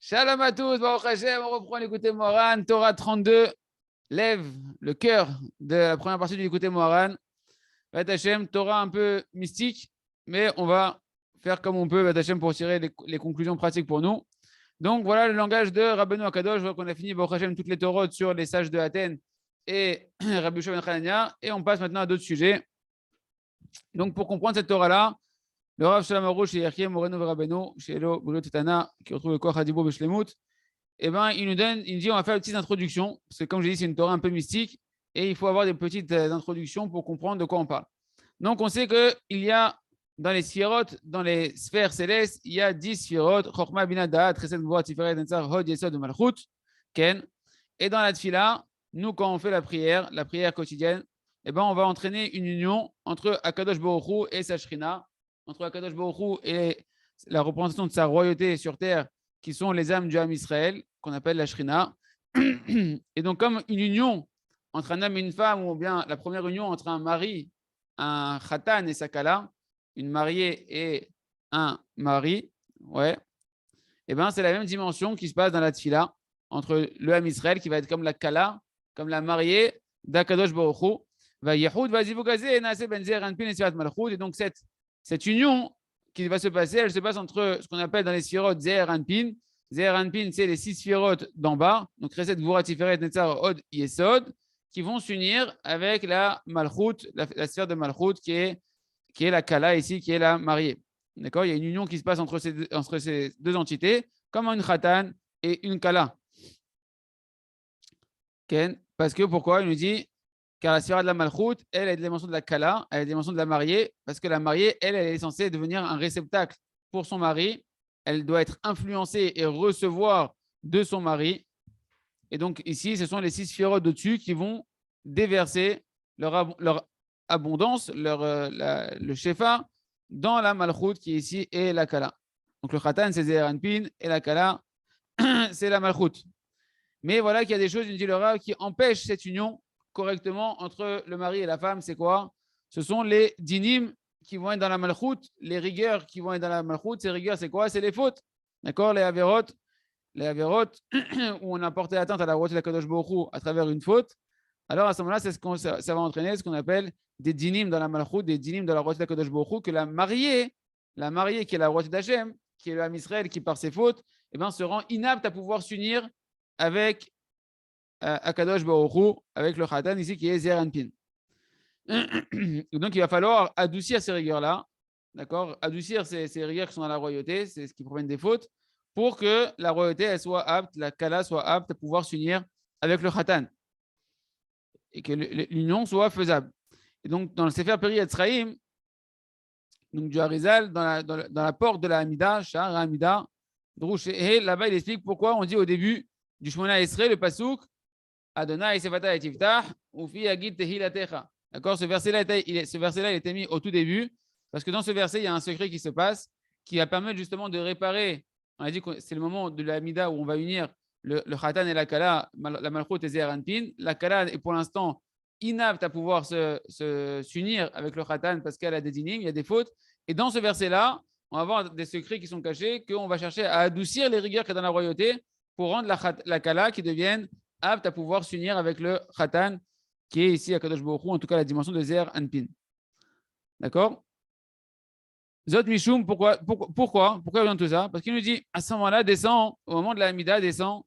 Shalom à tous, Baruch Hashem, on reprend l'écouter Moharan, Torah 32, lève le cœur de la première partie du l'écouter Moharan. Bet Hashem, Torah un peu mystique, mais on va faire comme on peut, Bet Hashem, pour tirer les conclusions pratiques pour nous. Donc voilà le langage de Rabbeinu Akadosh. Je vois qu'on a fini, Baruch Hashem, toutes les Torotes sur les sages de Athènes et Rabbi Yoshua ben Hanania, et on passe maintenant à d'autres sujets. Donc pour comprendre cette Torah-là, le Rav Shalom Arush chez Yerkiem Moreno Rabbeinu, chez Elo Brio Tetana, qui retrouve le Koach Hadibo Beshlemut, eh ben, il nous dit on va faire une petite introduction, parce que comme je l'ai dit, c'est une Torah un peu mystique, et il faut avoir des petites introductions pour comprendre de quoi on parle. Donc on sait qu'il y a dans les sphérotes, dans les sphères célestes, il y a 10 sphérotes, Chokma, Bina, Da'at, Chesed, Gvura, Tiferet, Netzach, Hod, Yesod, Malchut, Ken. Et dans la Tfila, nous, quand on fait la prière quotidienne, eh ben, on va entraîner une union entre Akadosh Baruch Hu et sa Shrina, entre Akadosh Baruch Hu et la représentation de sa royauté sur terre, qui sont les âmes du Ham Israël, qu'on appelle la Shrina. Et donc, comme une union entre un homme et une femme, ou bien la première union entre un mari, un Khatan et sa Kala, une mariée et un mari, ouais, et ben c'est la même dimension qui se passe dans la Tfila, entre le Ham Israël, qui va être comme la Kala, comme la mariée d'Akadosh Baruch Hu. Et donc, cette union qui va se passer, elle se passe entre ce qu'on appelle dans les sphérotes Zeher Anpin. Zeher Anpin, c'est les 6 sphérotes d'en bas, donc Chesed, Gvura, Tiferet, Netzar, Hod, Yesod, qui vont s'unir avec la Malchut, la sphère de Malchut, qui est la Kala ici, qui est la mariée. D'accord. Il y a une union qui se passe entre ces deux entités, comme une Khatan et une Kala. Ken, parce que pourquoi? Il nous dit, car la sphère de la Malchut, elle a la dimension de la Kala, elle a la dimension de la mariée, parce que la mariée, elle est censée devenir un réceptacle pour son mari. Elle doit être influencée et recevoir de son mari. Et donc ici, ce sont les 6 sphérotes au-dessus qui vont déverser leur abondance, le shefa, dans la Malchut qui est ici et la Kala. Donc le Khatan, c'est Zeher Anpin, et la Kala, c'est la Malchut. Mais voilà qu'il y a des choses, dit le Rav, qui empêchent cette union correctement entre le mari et la femme. C'est quoi? Ce sont les dinim qui vont être dans la Malchut, les rigueurs qui vont être dans la Malchut. Ces rigueurs, c'est quoi? C'est les fautes. D'accord? Les avérotes où on a porté atteinte à la route de la Kadosh Baruch Hu à travers une faute. Alors à ce moment-là, ça va entraîner ce qu'on appelle des dinim dans la Malchut, des dinim dans la route de la Kadosh Baruch Hu, que la mariée qui est la route d'Hachem, qui est le Ham Israël, qui par ses fautes, eh ben, se rend inapte à pouvoir s'unir avec Akadosh Baruch Hu, avec le Khatan ici qui est Zeher Anpin. Donc il va falloir adoucir ces rigueurs-là, d'accord? Adoucir ces rigueurs qui sont dans la royauté, c'est ce qui provient des fautes, pour que la royauté elle soit apte, la Kala soit apte à pouvoir s'unir avec le Khatan et que l'union soit faisable. Et donc dans le Sefer Peri Yetzraïm, donc du Harizal, dans la porte de la Hamida, Shahar Hamida, là-bas il explique pourquoi on dit au début du Shmona Esrei, le Pasuk, Adonai Sefata et Tiftach, Ufi Agid Tehilatecha. D'accord, ce verset-là, il était mis au tout début, parce que dans ce verset, il y a un secret qui se passe, qui va permettre justement de réparer. On a dit que c'est le moment de la Mida où on va unir le Khatan et la Kala, la Malchut et Zeher Anpin. La Kala est pour l'instant inapte à pouvoir s'unir avec le Khatan parce qu'elle a des dinim, il y a des fautes. Et dans ce verset-là, on va voir des secrets qui sont cachés, qu'on va chercher à adoucir les rigueurs qu'il y a dans la royauté pour rendre la Kala qui devienne apte à pouvoir s'unir avec le Khatan qui est ici à Kadosh Baruch Hu, en tout cas la dimension de Zeher Anpin. D'accord? Zot Mishum, pourquoi il vient de tout ça? Parce qu'il nous dit, à ce moment-là, descend, au moment de la Hamida, descend,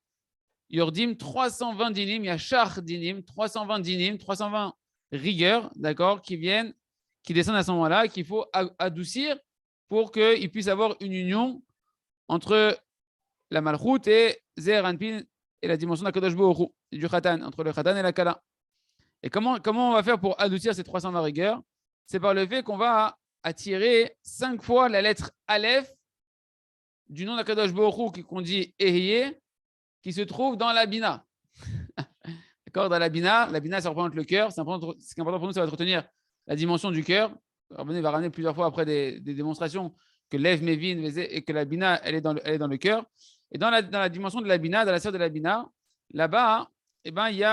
Yordim 320 dinim, il y a Shach dinim, 320 dinim, 320 rigueurs, d'accord, qui descendent à ce moment-là, qu'il faut adoucir pour qu'il puisse avoir une union entre la Malchut et Zeher Anpin et la dimension de Kadosh Baruch Hu, du Khatan, entre le Khatan et la Kala. Et comment on va faire pour adoucir ces 320 rigueurs? C'est par le fait qu'on va attirer 5 fois la lettre Aleph du nom d'Akadosh Baruch Hu qu'on dit Ehyeh, qui se trouve dans la Bina. D'accord? Dans la Bina, ça représente le cœur. Ce qui est important pour nous, ça va retenir la dimension du cœur. Rabbeinu va ramener plusieurs fois après des démonstrations que Lev, Mevin, et que la Bina, elle est dans le cœur. Et dans la dimension de la Bina, dans la sphère de la Bina, là-bas, eh ben, il y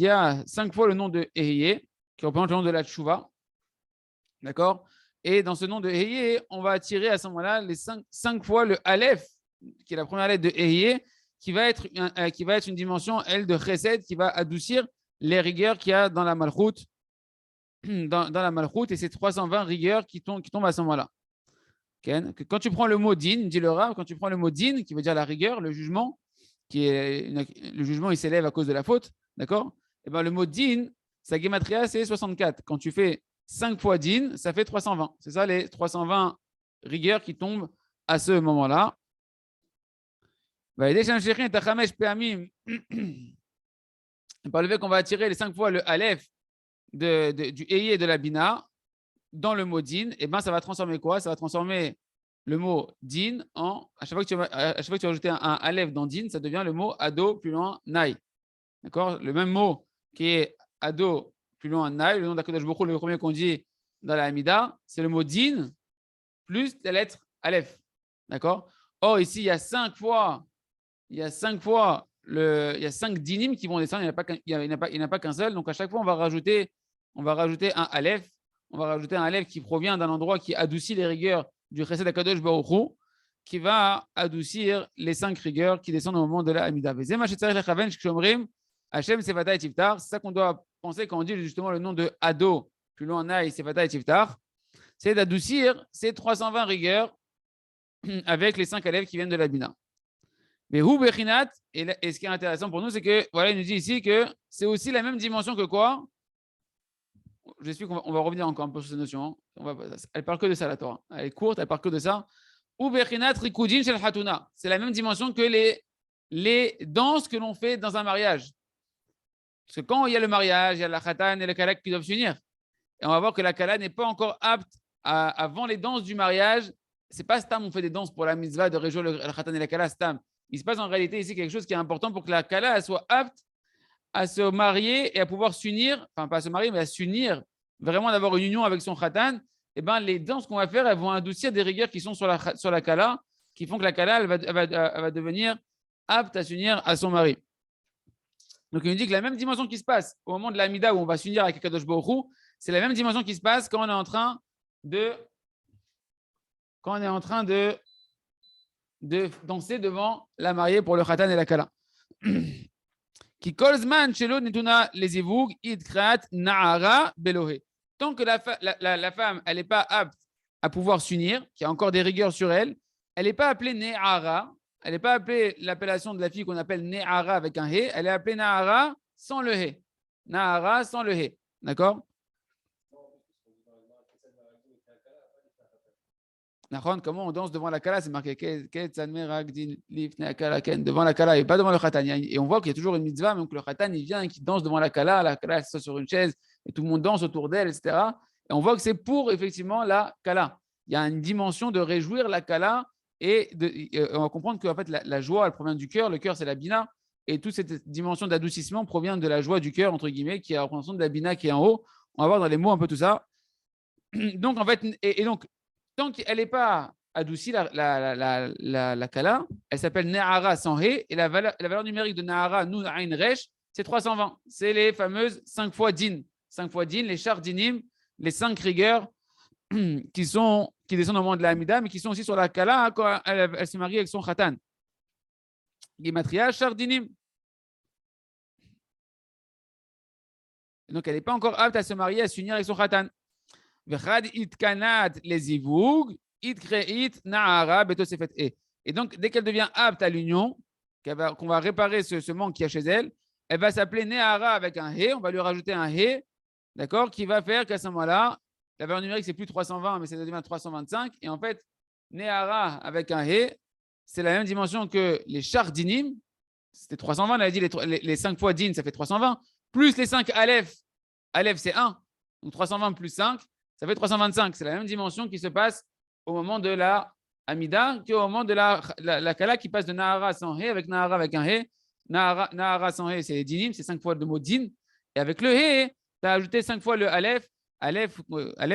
a 5 fois le nom de Ehyeh, qui représente le nom de la Tchouva. D'accord? Et dans ce nom de Ehyeh, on va attirer à ce moment-là les 5 fois le Aleph qui est la première lettre de Ehye, qui va être une dimension, elle, de Chesed, qui va adoucir les rigueurs qu'il y a dans la Malchut, dans la Malchut, et c'est 320 rigueurs qui tombent à ce moment-là. Quand tu prends le mot din, dit le Rav, quand tu prends le mot din, qui veut dire la rigueur, le jugement, le jugement il s'élève à cause de la faute, d'accord? Et ben le mot din, sa gematria c'est 64. Quand tu fais 5 fois din, ça fait 320. C'est ça les 320 rigueurs qui tombent à ce moment-là. Par le fait qu'on va attirer les 5 fois le Aleph du Eye de la Bina dans le mot din, et ben ça va transformer quoi? Ça va transformer le mot din en, à chaque fois que tu vas ajouter un Aleph dans din, ça devient le mot ado plus loin nai. D'accord? Le même mot qui est ado plus loin nai, le nom d'Akadosh Baruch Hu, le premier qu'on dit dans la Hamida, c'est le mot din plus la lettre Aleph. D'accord? Or, ici, il y a 5 fois, il y a 5 dinim qui vont descendre, il n'y en a pas qu'un seul. Donc, à chaque fois, on va rajouter un Aleph. On va rajouter un Aleph qui provient d'un endroit qui adoucit les rigueurs du Chesed Akadosh Baruch Hu, qui va adoucir les 5 rigueurs qui descendent au moment de la Hamida. C'est ça qu'on doit penser quand on dit justement le nom de Ado, plus loin Naï, Sefata et Tiftar. C'est d'adoucir ces 320 rigueurs avec les 5 Aleph qui viennent de la Bina. Mais Hu Bechinat, et ce qui est intéressant pour nous, c'est que, voilà, il nous dit ici que c'est aussi la même dimension que quoi? J'explique qu'on va revenir encore un peu sur cette notion. Elle parle que de ça, la Torah. Elle est courte, elle parle que de ça. Hu Bechinat Rikudin Shel Hatuna. C'est la même dimension que les danses que l'on fait dans un mariage. Parce que quand il y a le mariage, il y a la Khatan et le Kala qui doivent s'unir. Et on va voir que la Kala n'est pas encore apte avant les danses du mariage. C'est pas Stam, on fait des danses pour la mitzvah de réjouir le Khatan et la Kala, Stam. Il se passe en réalité ici quelque chose qui est important pour que la Kala soit apte à se marier et à pouvoir s'unir, enfin pas à se marier, mais à s'unir, vraiment d'avoir une union avec son Khatan. Et ben les danses qu'on va faire, elles vont adoucir des rigueurs qui sont sur la Kala, qui font que la Kala, elle va devenir apte à s'unir à son mari. Donc, il nous dit que la même dimension qui se passe au moment de l'Amida où on va s'unir avec Kadosh Baruch Hu, c'est la même dimension qui se passe quand on est en train de danser devant la mariée pour le Khatan et la Kala. Qui kolzman shelo netuna lezivug idkrat naara belohe. Tant que la femme, elle n'est pas apte à pouvoir s'unir, qu'il y a encore des rigueurs sur elle, elle n'est pas appelée Ne'ara. Elle n'est pas appelée l'appellation de la fille qu'on appelle Ne'ara avec un He. Elle est appelée Nahara sans le He. Nahara sans le He. D'accord? Comment on danse devant la Kala? C'est marqué devant la Kala et pas devant le Khatan. Et on voit qu'il y a toujours une mitzvah, même que le Khatan il vient, qui danse devant la Kala elle s'assoit sur une chaise et tout le monde danse autour d'elle, etc. Et on voit que c'est pour effectivement la Kala. Il y a une dimension de réjouir la Kala et on va comprendre que en fait, la joie, elle provient du cœur. Le cœur, c'est la Bina. Et toute cette dimension d'adoucissement provient de la joie du cœur, entre guillemets, qui est la représentation de la Bina qui est en haut. On va voir dans les mots un peu tout ça. Donc, en fait, et donc, tant qu'elle n'est pas adoucie, la Kala, elle s'appelle Ne'ara sans He, et la valeur numérique de Ne'ara, Nun Ain Resh, c'est 320. C'est les fameuses 5 fois din. 5 fois din, les chars dinim, les 5 rigueurs qui descendent au moment de la Hamida, mais qui sont aussi sur la Kala quand elle se marie avec son Khatan. Gematria, chars dinim. Donc, elle n'est pas encore apte à se marier, à s'unir avec son Khatan. Et donc, dès qu'elle devient apte à l'union, qu'on va réparer ce manque qu'il y a chez elle, elle va s'appeler Nehara avec un He, on va lui rajouter un He, d'accord, qui va faire qu'à ce moment-là, la valeur numérique, c'est plus 320, mais ça devient 325. Et en fait, Nehara avec un He, c'est la même dimension que les chars dinim, c'était 320, on a dit les 5 fois din, ça fait 320, plus les 5 Aleph, Aleph c'est 1, donc 320 plus 5, ça fait 325. C'est la même dimension qui se passe au moment de la Amida qu'au moment de la Kala qui passe de Nahara sans He avec Nahara avec un He. Nahara sans He, c'est dinim, c'est 5 fois le mot din. Et avec le He, tu as ajouté 5 fois le Aleph. Aleph,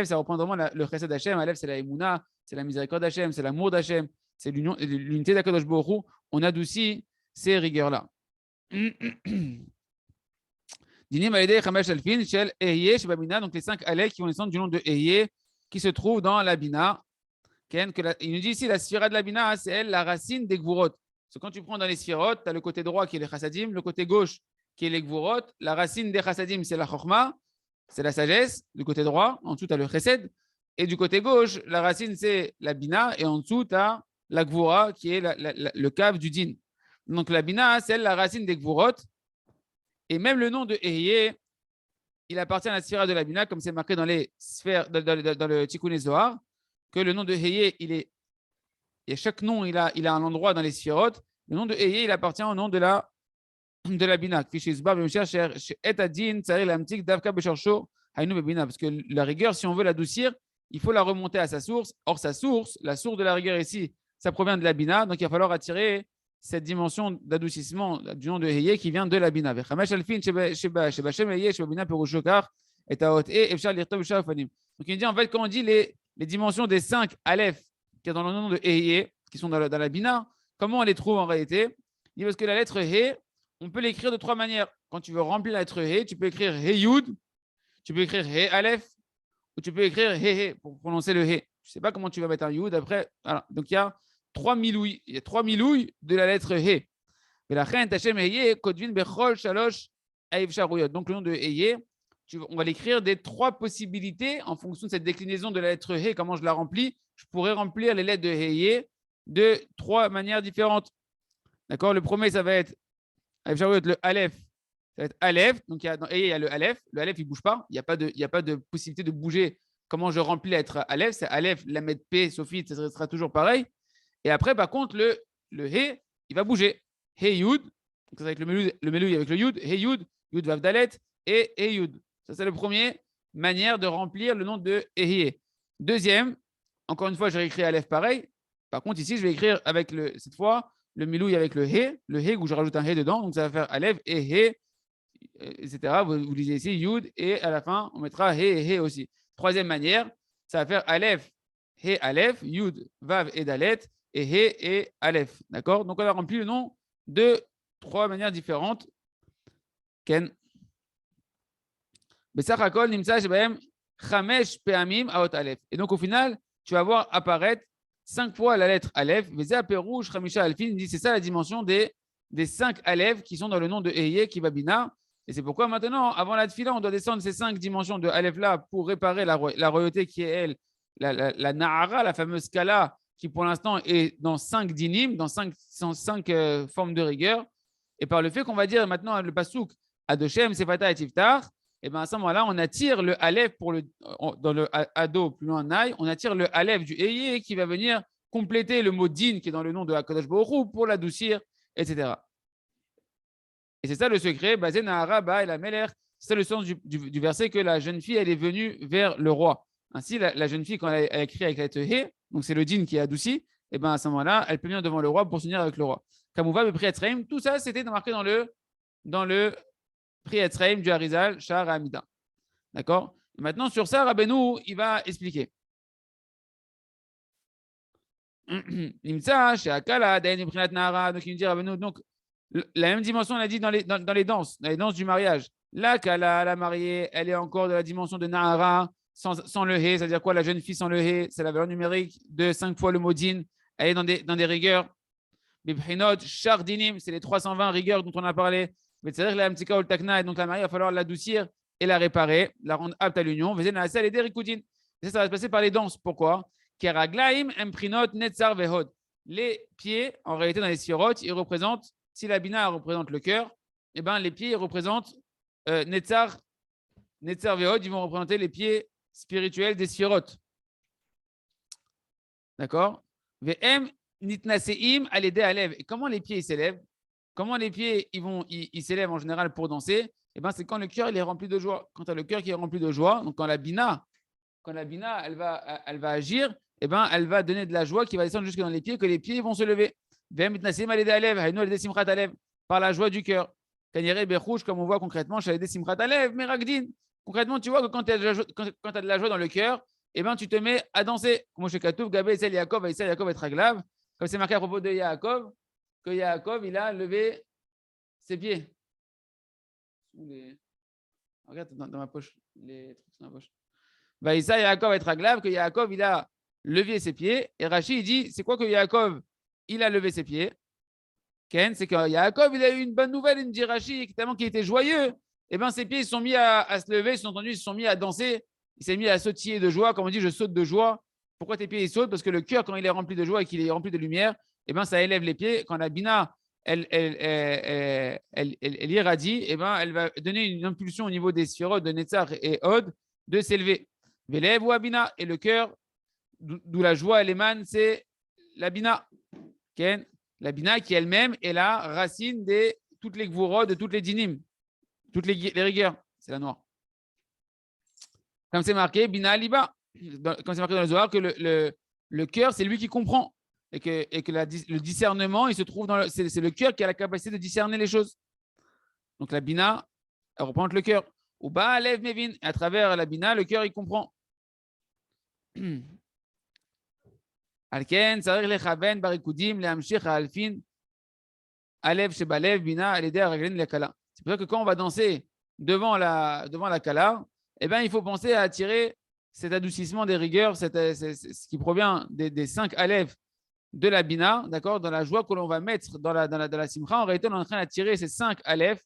ça reprend vraiment le Chesed d'Hachem. Aleph, c'est la Emouna, c'est la miséricorde d'Hachem, c'est l'amour d'Hachem, c'est l'unité d'Akadosh Baruch Hu. On adoucit ces rigueurs-là. Dinim Aïdé Chamesh Alfin, Shel Ehye, Shebabina, donc les 5 Alek qui vont descendre du nom de Ehye, qui se trouvent dans la Bina. Il nous dit ici, la sphira de la Bina, c'est elle, la racine des Gvurot. Parce que quand tu prends dans les sphirotes, tu as le côté droit qui est les chassadim, le côté gauche qui est les Gvurot. La racine des chassadim, c'est la chokma, c'est la sagesse, du côté droit. En dessous, tu as le chesed. Et du côté gauche, la racine, c'est la Bina. Et en dessous, tu as la Gvura, qui est le cave du din. Donc la Bina, c'est elle, la racine des Gvurot. Et même le nom de Ehyeh, il appartient à la sphira de la Bina, comme c'est marqué dans les sphères, dans le Tikkun Zohar, que le nom de Ehyeh, et chaque nom, il a un endroit dans les sphirotes. Le nom de Ehyeh, il appartient au nom de la Bina. Parce que la rigueur, si on veut l'adoucir, il faut la remonter à sa source. Or, sa source, la source de la rigueur ici, ça provient de la Bina. Donc, il va falloir attirer cette dimension d'adoucissement du nom de Ehyeh qui vient de la Bina. Donc, il dit en fait, quand on dit les dimensions des 5 Aleph qui est dans le nom de Ehyeh, qui sont dans la Bina, comment on les trouve en réalité? Il dit parce que la lettre He, on peut l'écrire de 3 manières. Quand tu veux remplir la lettre He, tu peux écrire He Yud, tu peux écrire He Aleph, ou tu peux écrire He He pour prononcer le He. Je ne sais pas comment tu vas mettre un Yud après. Voilà. Donc il y a 3 milouilles. Il y a 3 milouilles de la lettre He. Et la reine Tachem Ehyeh, Kodvin Bechol Shalosh Aïv Sharouyot. Donc le nom de Ehyeh, on va l'écrire des 3 possibilités en fonction de cette déclinaison de la lettre He. Comment je la remplis? Je pourrais remplir les lettres de Ehyeh de 3 manières différentes. D'accord? Le premier, ça va être le Aleph. Ça va être Aleph. Donc, dans Ehyeh, il y a le Aleph. Le Aleph, il ne bouge pas. Il n'y a pas de possibilité de bouger. Comment je remplis la lettre Aleph? C'est Aleph, la mettre P, Sophie, ça sera toujours pareil. Et après, par contre, le He, il va bouger. He Yud. Donc, ça va avec le Melouï avec le Yud. He Yud, Yud Vav Dalet et He Yud. Ça, c'est la première manière de remplir le nom de Ehyeh. Deuxième, encore une fois, je réécris Aleph pareil. Par contre, ici, je vais écrire avec cette fois le milouï avec le He où je rajoute un He dedans. Donc, ça va faire Aleph et He, etc. Vous lisez ici Yud et à la fin, on mettra He et He aussi. Troisième manière, ça va faire Aleph, He, Aleph, Yud, Vav et Dalet et He et Aleph. D'accord? Donc, on a rempli le nom de 3 manières différentes. Ken. Et donc, au final, tu vas voir apparaître 5 fois la lettre Aleph. C'est ça la dimension des 5 Aleph qui sont dans le nom de Ehyeh qui va Bina. Et c'est pourquoi maintenant, avant la Tfila, on doit descendre ces 5 dimensions de Aleph là pour réparer la royauté qui est elle, la Nahara, la fameuse Kala, qui pour l'instant est dans 5 dinim, dans 5 formes de rigueur. Et par le fait qu'on va dire maintenant le Pasouk Adoshem, Sefata et Tiftar, et bien à ce moment-là, on attire le Aleph dans le Ado, plus loin Naï, on attire le Aleph du Ehyeh qui va venir compléter le mot Din qui est dans le nom de HaKadosh Baruch Hu pour l'adoucir, etc. Et c'est ça le secret, basé Nahara Ba et la Meler. C'est le sens du verset que la jeune fille, elle est venue vers le roi. Ainsi, la jeune fille, quand elle écrit avec la lettre He, donc c'est le Din qui est adouci, et bien à ce moment-là, elle peut venir devant le roi pour s'unir avec le roi. Kamouva, le Priyatzraim, tout ça, c'était marqué dans le Priyatzraim du Harizal, Shar Amida. D'accord? Et maintenant, sur ça, Rabbeinu, il va expliquer. Nimtsa, Sheakala, Dayan Ibrinat Nahara, donc il nous dit Rabbeinu, donc la même dimension, on a dit dans les danses, dans les danses du mariage. La Kala, la mariée, elle est encore de la dimension de Nahara, sans le He, c'est-à-dire quoi? La jeune fille sans le He, c'est la valeur numérique de 5 fois le mot Din, elle est dans des rigueurs. Bibrinot, Chardinim, c'est les 320 rigueurs dont on a parlé. C'est-à-dire la Mtika ou le Takna, et donc la mariée, il va falloir l'adoucir et la réparer, la rendre apte à l'union. Ça va se passer par les danses. Pourquoi? Keraglaim, Emprinot, Netzar, Vehod. Les pieds, en réalité, dans les sirotes, ils représentent, si la bina représente le cœur, eh ben, les pieds ils représentent Netzar, Vehod, ils vont représenter les pieds spirituels des sirotes. D'accord? Vm, Nitnaseim, Alédé Alev. Et comment les pieds s'élèvent? Comment les pieds ils s'élèvent en général pour danser? Eh ben, c'est quand le cœur il est rempli de joie. Quand tu as le cœur qui est rempli de joie, donc quand la bina elle va agir, eh ben, elle va donner de la joie qui va descendre jusque dans les pieds, que les pieds vont se lever. Par la joie du cœur. Comme on voit concrètement, mais Ragdin. Concrètement, tu vois que quand tu as de la joie dans le cœur, eh ben, tu te mets à danser. Comme chez Katouf, Gabé, Essel, Yaakov, et Traglav. Comme c'est marqué à propos de Yaakov, que Yaakov, il a levé ses pieds. Regarde dans ma poche, les trucs dans ma poche. Vaïssa Yaakov et Traglav, que Yaakov, il a lever ses pieds. Et Rashi, il dit, c'est quoi que Yaakov, il a levé ses pieds? Ken, c'est que Yaakov, il a eu une bonne nouvelle, il me dit Rashi, tellement qu'il était joyeux. Et bien, ses pieds, ils se sont mis à se lever, ils se sont mis à danser, il s'est mis à sautiller de joie. Comme on dit, je saute de joie. Pourquoi tes pieds, ils sautent? Parce que le cœur, quand il est rempli de joie et qu'il est rempli de lumière, et ben, ça élève les pieds. Quand la bina, elle irradie, et ben, elle va donner une impulsion au niveau des sphérotes de Netzach et Od de s'élever. Vélève ou Abina, et le cœur, d'où la joie, elle émane, c'est la bina. Ken, la bina qui elle-même est la racine de toutes les gvourot, de toutes les dinim, toutes les rigueurs. C'est la noire. Comme c'est marqué, bina liba. Comme c'est marqué dans le Zohar, que le cœur, c'est lui qui comprend. Et que le discernement, il se trouve dans c'est le cœur qui a la capacité de discerner les choses. Donc la bina, elle représente le cœur. Ou ba lève mevin. À travers la bina, le cœur, il comprend. Alken, sarir lechaven barikudim lehamshich alfin alev shebalev bina aleder raglen lekala. C'est pour ça que quand on va danser devant la kala, eh ben, il faut penser à attirer cet adoucissement des rigueurs, ce qui provient des 5 alèves de la bina, d'accord, dans la joie que l'on va mettre dans la simcha. En réalité, on est en train d'attirer ces 5 alèves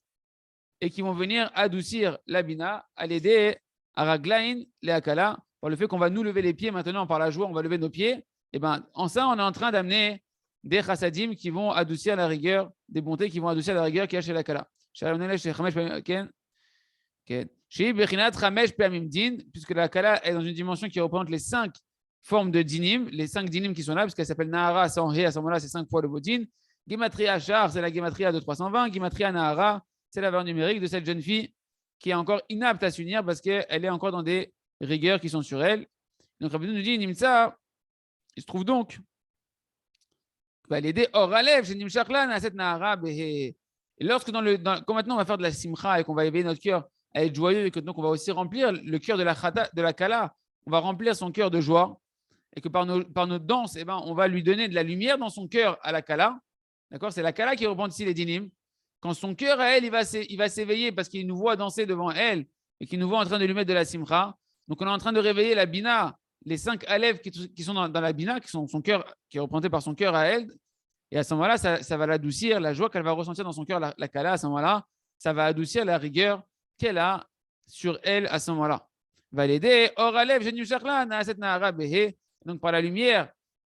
et qui vont venir adoucir la bina à l'aider à raglain leakala, par le fait qu'on va nous lever les pieds maintenant par la joie, on va lever nos pieds. Et ben, en ça, on est en train d'amener des chassadim qui vont adoucir la rigueur, des bontés qui vont adoucir la rigueur qu'il y a chez la kala. Puisque la kala est dans une dimension qui représente les 5 formes de dinim, les 5 dinim qui sont là, puisqu'elle s'appelle Nahara, sans He, à ce moment-là, c'est 5 fois le bodin. Gematria Char, c'est la Gematria de 320. Gematria Nahara, c'est la valeur numérique de cette jeune fille qui est encore inapte à s'unir parce qu'elle est encore dans des rigueurs qui sont sur elle. Donc Rabbi nous dit, Nimtsa, il se trouve donc va l'aider Oralev, chez Nimshachlan, à cette Nahara. Et lorsque quand maintenant on va faire de la simcha et qu'on va éveiller notre cœur à être joyeux et que donc on va aussi remplir le cœur de la kala, on va remplir son cœur de joie et que par nos danses, eh ben, on va lui donner de la lumière dans son cœur à la kala. D'accord? C'est la kala qui reprend ici les dinim. Quand son cœur à elle, il va s'éveiller parce qu'il nous voit danser devant elle et qu'il nous voit en train de lui mettre de la simcha. Donc on est en train de réveiller la bina, les 5 alèves qui sont dans la bina, qui sont son cœur, qui est représenté par son cœur à elle. Et à ce moment-là, ça va l'adoucir, la joie qu'elle va ressentir dans son cœur, la kala, à ce moment-là, ça va adoucir la rigueur qu'elle a sur elle à ce moment-là. Va l'aider. Or, Alev, Genu Shachlan, cette Nahara Behe. Donc, par la lumière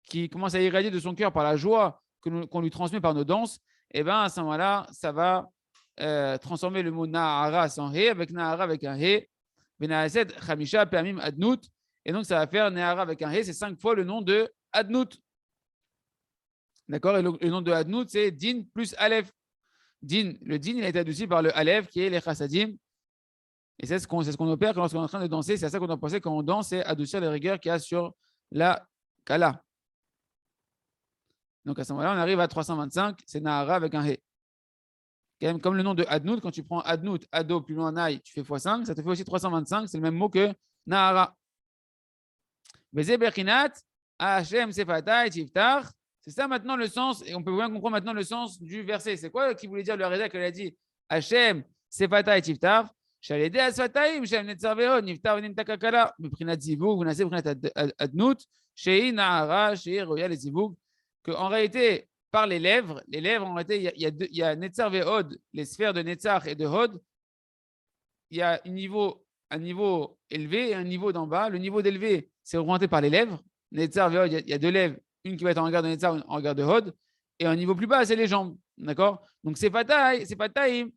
qui commence à irradier de son cœur, par la joie qu'on lui transmet par nos danses, et bien à ce moment-là, ça va transformer le mot Nahara sans He, avec Nahara avec un He. Benahaset, Chamisha, Peamim, Adnout. Et donc, ça va faire Nahara avec un He, c'est 5 fois le nom de Adnout. D'accord? Et le nom de Adnout, c'est Din plus Aleph. Din, le Din, il a été adouci par le Aleph, qui est les Chassadim. Et c'est ce qu'on opère lorsqu'on est en train de danser. C'est à ça qu'on doit penser quand on danse, c'est adoucir les rigueurs qu'il y a sur la Kala. Donc à ce moment-là, on arrive à 325, c'est Nahara avec un He. Comme le nom de Adnout, quand tu prends Adnout, Ado, plus loin Naï, tu fais x5, ça te fait aussi 325, c'est le même mot que Nahara. Beze Berkinat, Hashem Sefatai Tiftar. C'est ça maintenant le sens, et on peut bien comprendre maintenant le sens du verset. C'est quoi qui voulait dire le Rézak? Elle a dit Hashem Sefatai Tiftar. Shaledé Asfataim, Shem Netzarveon, Niftar Venim Takakala, Meprinat Zivug, Venase Prinat Adnout, Shei Nahara, Shei Royal et Zivug. Qu'en réalité, par les lèvres, en réalité, il y a Netzar et Hod, les sphères de Netzar et de Hod. Il y a un niveau élevé et un niveau d'en bas. Le niveau d'élevé, c'est représenté par les lèvres. Netzar et Hod, il y a 2 lèvres, une qui va être en regard de Netzar, une en regard de Hod. Et un niveau plus bas, c'est les jambes. D'accord? Donc, c'est Fataim.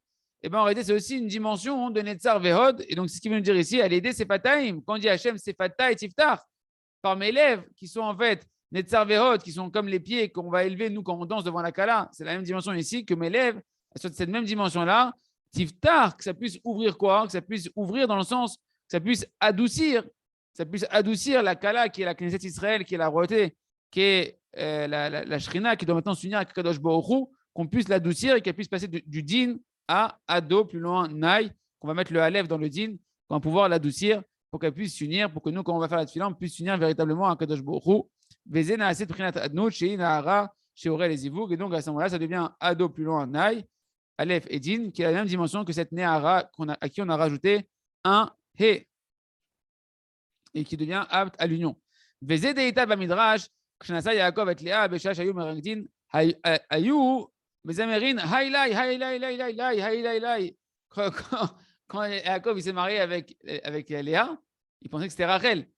Et bien, en réalité, c'est aussi une dimension de Netzar et Hod. Et donc, c'est ce qu'il veut nous dire ici, elle est c'est Fataim. Quand on dit Hachem, c'est Fataim et Tiftar, par mes lèvres, qui sont en fait Netzar Vehot, qui sont comme les pieds qu'on va élever nous quand on danse devant la Kala. C'est la même dimension ici que mes lèvres, sur cette même dimension-là. Tiftar, que ça puisse ouvrir quoi? Que ça puisse ouvrir dans le sens, que ça puisse adoucir la Kala, qui est la Knesset Israël, qui est la royauté, qui est la Shrina, qui doit maintenant s'unir avec Kadosh Baruch Hu, qu'on puisse l'adoucir et qu'elle puisse passer du din à Ado, plus loin, Naï, qu'on va mettre le Aleph dans le din, qu'on va pouvoir l'adoucir pour qu'elle puisse s'unir, pour que nous, quand on va faire la tefila, on puisse s'unir véritablement à Kadosh Baruch Hu. Et donc à ce moment-là, ça devient Ado plus loin Naï, Aleph et Din, qui a la même dimension que cette Nehara à qui on a rajouté un He et qui devient apte à l'union. וזה דאיתה במדרש, כשנסע יעקב את לאה בשעה שהיו מרקדין, היו מזמרין, היי לי, היי לי, לי, לי, לי, היי לי, לי. Quand Yaakov s'est marié avec Léa, il pensait que c'était Rachel.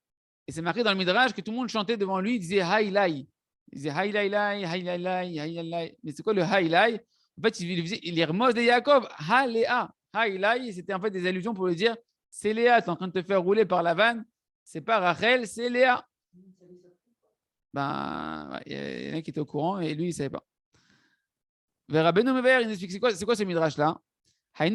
Et c'est marqué dans le Midrash que tout le monde chantait devant lui, il disait Haï Lai. Il disait Haï Lai Lai, Haï Lai Lai, Haï Lai Lai. Mais c'est quoi le Haï Lai? En fait, il les remords de Yaakov, Ha Léa. Haï Lai, c'était en fait des allusions pour lui dire c'est Léa, tu es en train de te faire rouler par la vanne. C'est pas Rachel, c'est Léa. Ben, il y en a qui étaient au courant et lui, il ne savait pas. Rabbeinu Mever, il nous explique c'est quoi ce Midrash-là? Parce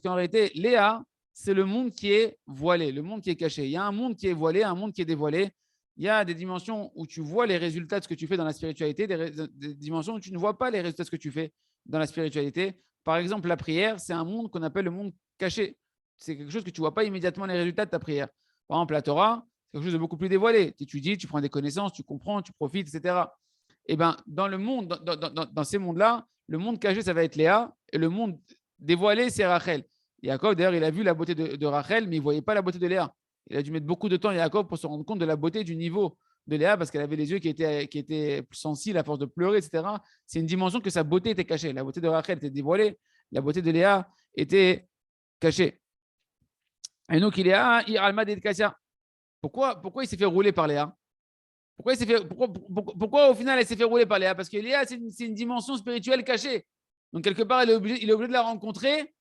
qu'en réalité, Léa, c'est le monde qui est voilé, le monde qui est caché. Il y a un monde qui est voilé, un monde qui est dévoilé. Il y a des dimensions où tu vois les résultats de ce que tu fais dans la spiritualité, des dimensions où tu ne vois pas les résultats de ce que tu fais dans la spiritualité. Par exemple, la prière, c'est un monde qu'on appelle le monde caché. C'est quelque chose que tu ne vois pas immédiatement les résultats de ta prière. Par exemple, la Torah, c'est quelque chose de beaucoup plus dévoilé. Tu étudies, tu prends des connaissances, tu comprends, tu profites, etc. Et bien, dans le monde, dans ces mondes-là, le monde caché, ça va être Léa, et le monde dévoilé, c'est Rachel. Yaakov, d'ailleurs, il a vu la beauté de Rachel, mais il ne voyait pas la beauté de Léa. Il a dû mettre beaucoup de temps, Yaakov, pour se rendre compte de la beauté du niveau de Léa, parce qu'elle avait les yeux qui étaient plus sensibles à force de pleurer, etc. C'est une dimension que sa beauté était cachée. La beauté de Rachel était dévoilée, la beauté de Léa était cachée. Et donc, il est à Iralma de Kassia. Pourquoi il s'est fait rouler par Léa? Pourquoi au final elle s'est fait rouler par Léa? Parce que Léa, c'est une dimension spirituelle cachée. Donc quelque part, il est obligé de la rencontrer.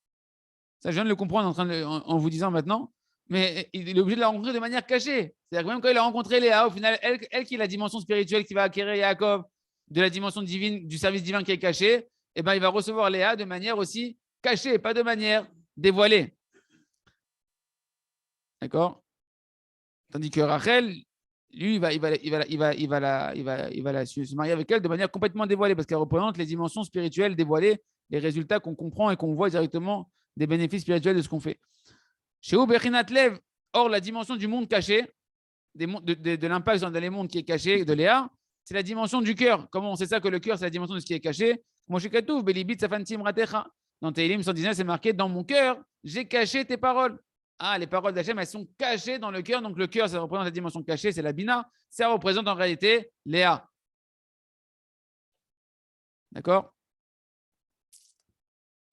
Ça, je viens de le comprendre en vous disant maintenant. Mais il est obligé de la rencontrer de manière cachée. C'est-à-dire que même quand il a rencontré Léa, au final, elle qui est la dimension spirituelle qui va acquérir Yaakov, de la dimension divine, du service divin qui est caché, eh ben, il va recevoir Léa de manière aussi cachée, pas de manière dévoilée. D'accord? Tandis que Rachel, lui, il va se marier avec elle de manière complètement dévoilée parce qu'elle représente les dimensions spirituelles dévoilées, les résultats qu'on comprend et qu'on voit directement des bénéfices spirituels de ce qu'on fait. Chez Bechinat Lev, or la dimension du monde caché, de l'impact dans les mondes qui est caché de Léa, c'est la dimension du cœur. Comment on sait ça que le cœur, c'est la dimension de ce qui est caché? Moi, chez Katouf, Belibit Safantim Ratecha. Dans Tehillim 119, c'est marqué dans mon cœur, j'ai caché tes paroles. Ah, les paroles d'Hachem, elles sont cachées dans le cœur. Donc, le cœur, ça représente la dimension cachée, c'est la Bina. Ça représente en réalité Léa. D'accord?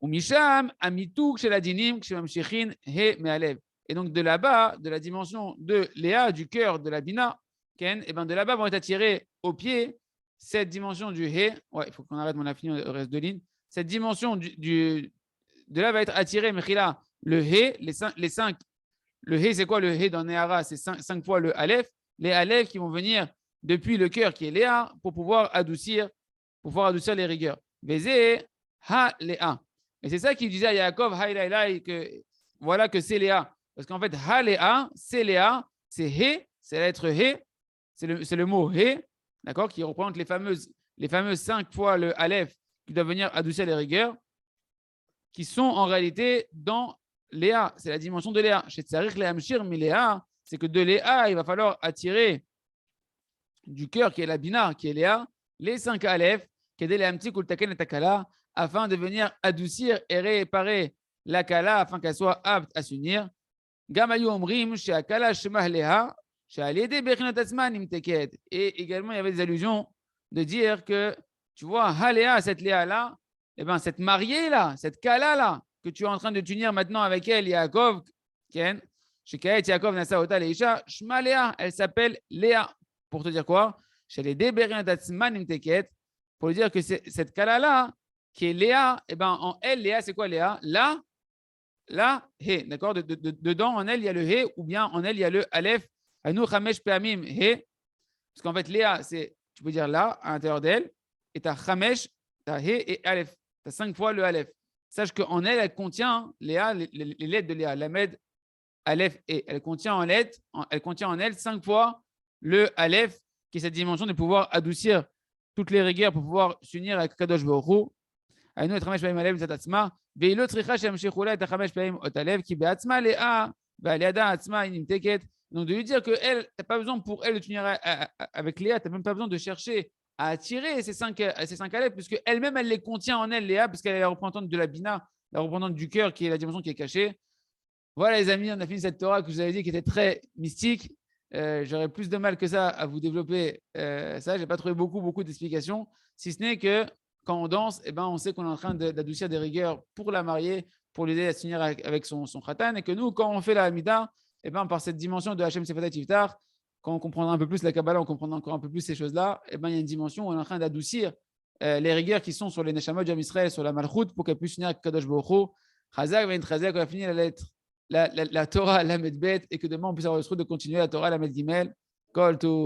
Ou Misham, Amituk, chez la Dinim, chez Mamshichin, He, Mealev. Et donc, de là-bas, de la dimension de Léa, du cœur de la Bina, Ken, et ben de là-bas vont être attirés au pied cette dimension du He. Ouais, il faut qu'on arrête, on a fini le reste de ligne. Cette dimension de là va être attirée, Mechila, le He, les cinq. Le He, c'est quoi le He dans Nehara? C'est 5 fois le Aleph. Les Aleph qui vont venir depuis le cœur qui est Léa pour pouvoir adoucir les rigueurs. Vézé, Ha, Léa. Et c'est ça qu'il disait à Yaakov, Ha, Léa, que voilà que c'est Léa. Parce qu'en fait, Ha, Léa, c'est Léa, c'est He, c'est la lettre He, c'est le mot He, d'accord, qui représente les fameuses 5 fois le Aleph qui doivent venir adoucir les rigueurs, qui sont en réalité dans Léa, c'est la dimension de Léa. Chez Tsarik Léamshir, mais Léa, c'est que de Léa, il va falloir attirer du cœur qui est la Bina, qui est Léa, les 5 Aleph, qui est Léamtik ou Taken et Takala, afin de venir adoucir et réparer la Kala, afin qu'elle soit apte à s'unir. Gamayu Omrim, chez Akala, Shemah Léa, chez Aliede Bechinat Atzman, Imteket. Et également, il y avait des allusions de dire que, tu vois, Haléa, cette Léa-là, eh ben, cette mariée-là, cette Kala-là, que tu es en train de t'unir maintenant avec elle, Yaakov, Ken, chez Kaet, Yaakov, Nasa, Ota, Leisha, Shma Léa, elle s'appelle Léa. Pour te dire quoi? Chez les Deberinat Atzman, Imteket, pour dire que cette Kala-là, qui est Léa, eh ben, en elle, Léa, c'est quoi Léa? Là, He, d'accord? Dedans, en elle, il y a le He, ou bien en elle, il y a le Aleph, Anou Chamesh Peamim, He. Parce qu'en fait, Léa, c'est, tu peux dire là, à l'intérieur d'elle, et tu as Chamesh, tu as He et Aleph. Tu as 5 fois le Aleph. Sache qu'en elle, elle contient, Léa, les lettres de Léa, Lamed, Aleph et. Elle contient en elle 5 fois le Aleph, qui est cette dimension de pouvoir adoucir toutes les rigueurs pour pouvoir s'unir avec Kadosh Baruch Hu. היינו את 5 פעמים הלב מצד עצמה, והיא לא צריכה שימשיכו לה את 5 פעמים אות הלב, כי בעצמה לאה, ועל ידה עצמה היא נמתקת. Donc de lui dire que elle, tu n'as pas besoin pour elle de tenir avec Léa, tu n'as même pas besoin de chercher à attirer ces 5 Aleph, puisque elle-même, elle les contient en elle, Léa, puisqu'elle est la représentante de la Bina, la représentante du cœur, qui est la dimension qui est cachée. Voilà les amis, on a fini cette Torah que je vous avais dit qui était très mystique. J'aurais plus de mal que ça à vous développer ça. Je n'ai pas trouvé beaucoup d'explications, si ce n'est que quand on danse, eh ben, on sait qu'on est en train d'adoucir des rigueurs pour la mariée, pour l'aider à s'unir avec son khatan, et que nous, quand on fait la Hamida, eh ben, par cette dimension de Hachem Sefatat Iftar, quand on comprendra un peu plus la Kabbalah, on comprendra encore un peu plus ces choses-là, eh ben, il y a une dimension où on est en train d'adoucir les rigueurs qui sont sur les Neshamot Jam Israël, sur la Malchut, pour qu'elle puisse s'unir avec Kadosh Baruch Hu. Chazak va Chazak, on a fini la lettre, la Torah, la Medbet, et que demain on puisse avoir le droit de continuer la Torah, la Medgimel. Kol